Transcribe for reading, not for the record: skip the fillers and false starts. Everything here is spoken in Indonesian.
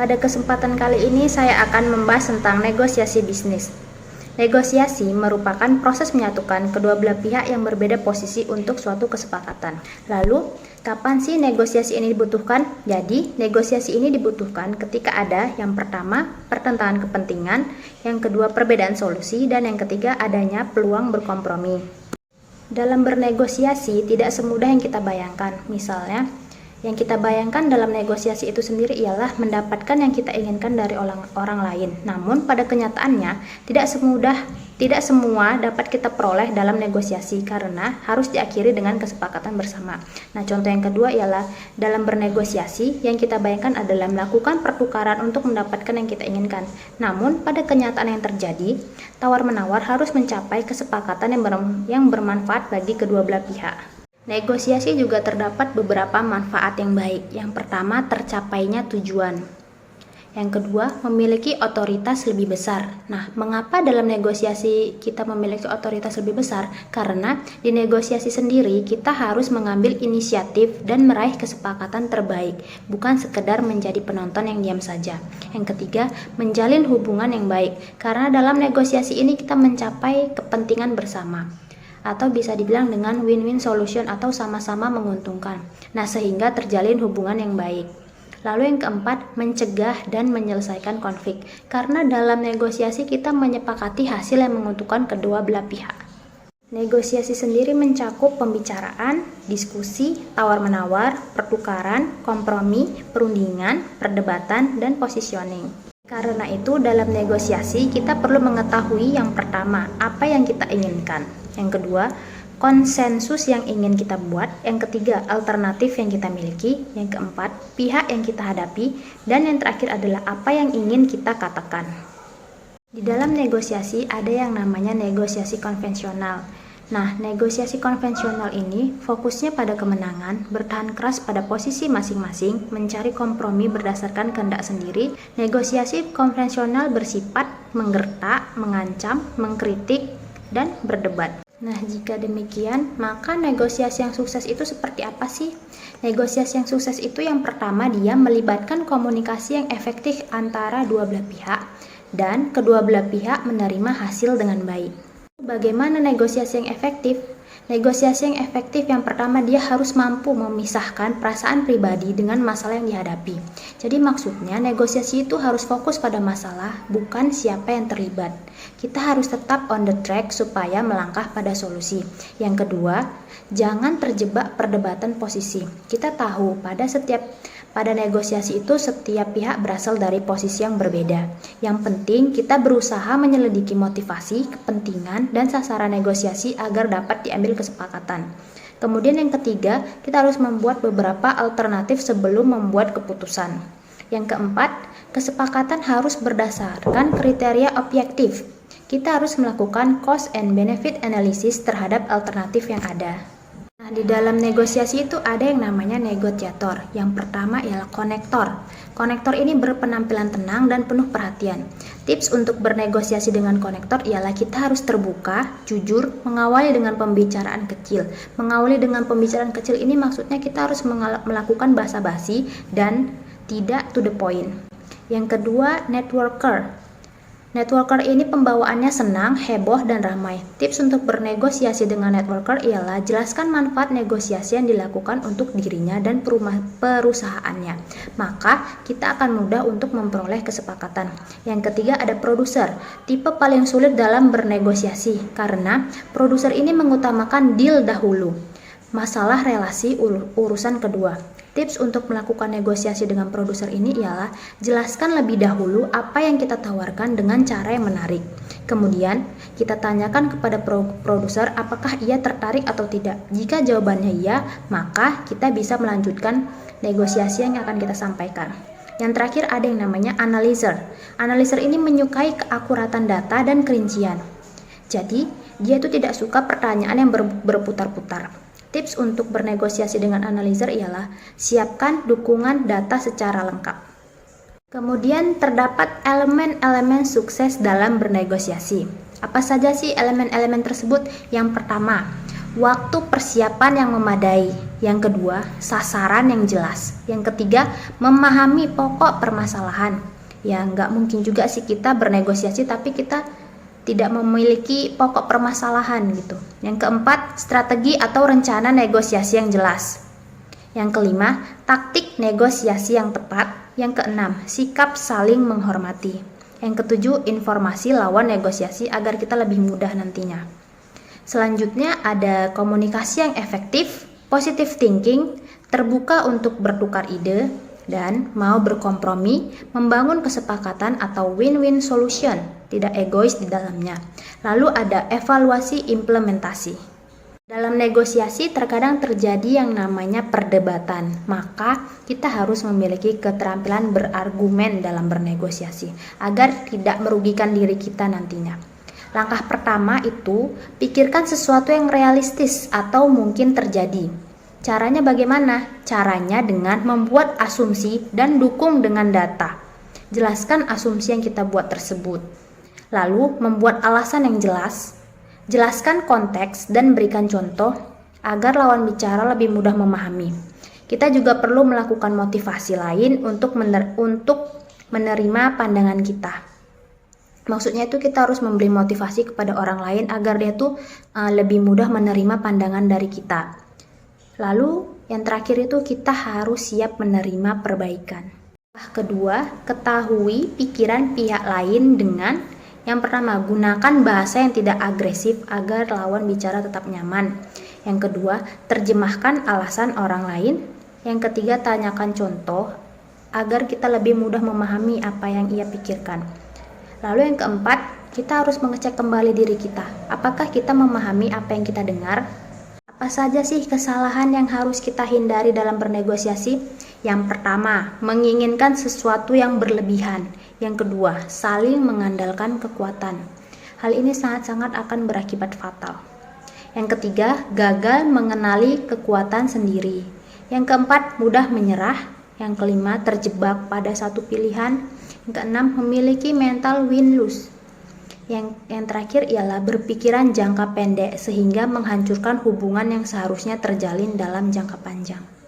Pada kesempatan kali ini saya akan membahas tentang negosiasi bisnis. Negosiasi merupakan proses menyatukan kedua belah pihak yang berbeda posisi untuk suatu kesepakatan. Lalu, kapan sih negosiasi ini dibutuhkan? Jadi, negosiasi ini dibutuhkan ketika ada yang pertama, pertentangan kepentingan, yang kedua, perbedaan solusi, dan yang ketiga, adanya peluang berkompromi. Dalam bernegosiasi tidak semudah yang kita bayangkan. Misalnya, yang kita bayangkan dalam negosiasi itu sendiri ialah mendapatkan yang kita inginkan dari orang lain. Namun pada kenyataannya tidak semua dapat kita peroleh dalam negosiasi karena harus diakhiri dengan kesepakatan bersama. Nah, contoh yang kedua ialah dalam bernegosiasi yang kita bayangkan adalah melakukan pertukaran untuk mendapatkan yang kita inginkan. Namun pada kenyataan yang terjadi, tawar-menawar harus mencapai kesepakatan yang bermanfaat bagi kedua belah pihak. Negosiasi juga terdapat beberapa manfaat yang baik. Yang pertama, tercapainya tujuan. Yang kedua, memiliki otoritas lebih besar. Nah, mengapa dalam negosiasi kita memiliki otoritas lebih besar? Karena di negosiasi sendiri kita harus mengambil inisiatif dan meraih kesepakatan terbaik, bukan sekedar menjadi penonton yang diam saja. Yang ketiga, menjalin hubungan yang baik. Karena dalam negosiasi ini kita mencapai kepentingan bersama, atau bisa dibilang dengan win-win solution atau sama-sama menguntungkan. Nah, sehingga terjalin hubungan yang baik. Lalu yang keempat, mencegah dan menyelesaikan konflik. Karena dalam negosiasi kita menyepakati hasil yang menguntungkan kedua belah pihak. Negosiasi sendiri mencakup pembicaraan, diskusi, tawar-menawar, pertukaran, kompromi, perundingan, perdebatan, dan positioning. Karena itu dalam negosiasi kita perlu mengetahui yang pertama, apa yang kita inginkan. Yang kedua, konsensus yang ingin kita buat. Yang ketiga, alternatif yang kita miliki. Yang keempat, pihak yang kita hadapi. Dan yang terakhir adalah apa yang ingin kita katakan. Di dalam negosiasi ada yang namanya negosiasi konvensional. Nah, negosiasi konvensional ini fokusnya pada kemenangan, bertahan keras pada posisi masing-masing, mencari kompromi berdasarkan kehendak sendiri. Negosiasi konvensional bersifat menggertak, mengancam, mengkritik, dan berdebat. Nah, jika demikian, maka negosiasi yang sukses itu seperti apa sih? Negosiasi yang sukses itu yang pertama dia melibatkan komunikasi yang efektif antara dua belah pihak dan kedua belah pihak menerima hasil dengan baik. Bagaimana negosiasi yang efektif? Negosiasi yang efektif yang pertama dia harus mampu memisahkan perasaan pribadi dengan masalah yang dihadapi. Jadi maksudnya negosiasi itu harus fokus pada masalah, bukan siapa yang terlibat. Kita harus tetap on the track supaya melangkah pada solusi. Yang kedua, jangan terjebak perdebatan posisi. Kita tahu pada negosiasi itu setiap pihak berasal dari posisi yang berbeda. Yang penting kita berusaha menyelidiki motivasi, kepentingan, dan sasaran negosiasi agar dapat diambil kesepakatan. Kemudian yang ketiga, kita harus membuat beberapa alternatif sebelum membuat keputusan. Yang keempat, kesepakatan harus berdasarkan kriteria objektif. Kita harus melakukan cost and benefit analysis terhadap alternatif yang ada. Nah, di dalam negosiasi itu ada yang namanya negosiator. Yang pertama ialah konektor. Konektor ini berpenampilan tenang dan penuh perhatian. Tips untuk bernegosiasi dengan konektor ialah kita harus terbuka, jujur, mengawali dengan pembicaraan kecil. Mengawali dengan pembicaraan kecil ini maksudnya kita harus melakukan basa-basi dan tidak to the point. Yang kedua, networker. Networker ini pembawaannya senang, heboh, dan ramai. Tips untuk bernegosiasi dengan networker ialah jelaskan manfaat negosiasi yang dilakukan untuk dirinya dan perusahaannya. Maka kita akan mudah untuk memperoleh kesepakatan. Yang ketiga ada produser. Tipe paling sulit dalam bernegosiasi karena produser ini mengutamakan deal dahulu. Masalah relasi urusan kedua. Tips untuk melakukan negosiasi dengan produser ini ialah jelaskan lebih dahulu apa yang kita tawarkan dengan cara yang menarik. Kemudian kita tanyakan kepada produser apakah ia tertarik atau tidak. Jika jawabannya iya, maka kita bisa melanjutkan negosiasi yang akan kita sampaikan. Yang terakhir ada yang namanya analyzer. Analyzer ini menyukai keakuratan data dan kerincian. Jadi dia itu tidak suka pertanyaan yang berputar-putar. Tips untuk bernegosiasi dengan analyzer ialah siapkan dukungan data secara lengkap. Kemudian terdapat elemen-elemen sukses dalam bernegosiasi. Apa saja sih elemen-elemen tersebut? Yang pertama, waktu persiapan yang memadai. Yang kedua, sasaran yang jelas. Yang ketiga, memahami pokok permasalahan. Ya, nggak mungkin juga sih kita bernegosiasi tapi kita tidak memiliki pokok permasalahan gitu. Yang keempat, strategi atau rencana negosiasi yang jelas. Yang kelima, taktik negosiasi yang tepat. Yang keenam, sikap saling menghormati. Yang ketujuh, informasi lawan negosiasi agar kita lebih mudah nantinya. Selanjutnya ada komunikasi yang efektif, positive thinking, terbuka untuk bertukar ide, dan mau berkompromi, membangun kesepakatan atau win-win solution, tidak egois di dalamnya. Lalu ada evaluasi implementasi. Dalam negosiasi terkadang terjadi yang namanya perdebatan, maka kita harus memiliki keterampilan berargumen dalam bernegosiasi agar tidak merugikan diri kita nantinya. Langkah pertama itu, pikirkan sesuatu yang realistis atau mungkin terjadi. Caranya bagaimana? Caranya dengan membuat asumsi dan dukung dengan data. Jelaskan asumsi yang kita buat tersebut. Lalu membuat alasan yang jelas. Jelaskan konteks dan berikan contoh agar lawan bicara lebih mudah memahami. Kita juga perlu melakukan motivasi lain untuk menerima pandangan kita. Maksudnya itu kita harus memberi motivasi kepada orang lain agar dia tuh lebih mudah menerima pandangan dari kita. Lalu yang terakhir itu kita harus siap menerima perbaikan. Kedua, ketahui pikiran pihak lain dengan yang pertama, gunakan bahasa yang tidak agresif agar lawan bicara tetap nyaman. Yang kedua, terjemahkan alasan orang lain. Yang ketiga, tanyakan contoh agar kita lebih mudah memahami apa yang ia pikirkan. Lalu yang keempat, kita harus mengecek kembali diri kita. Apakah kita memahami apa yang kita dengar? Apa saja sih kesalahan yang harus kita hindari dalam bernegosiasi? Yang pertama, menginginkan sesuatu yang berlebihan. Yang kedua, saling mengandalkan kekuatan. Hal ini sangat-sangat akan berakibat fatal. Yang ketiga, gagal mengenali kekuatan sendiri. Yang keempat, mudah menyerah. Yang kelima, terjebak pada satu pilihan. Yang keenam, memiliki mental win-lose. Yang terakhir ialah berpikiran jangka pendek sehingga menghancurkan hubungan yang seharusnya terjalin dalam jangka panjang.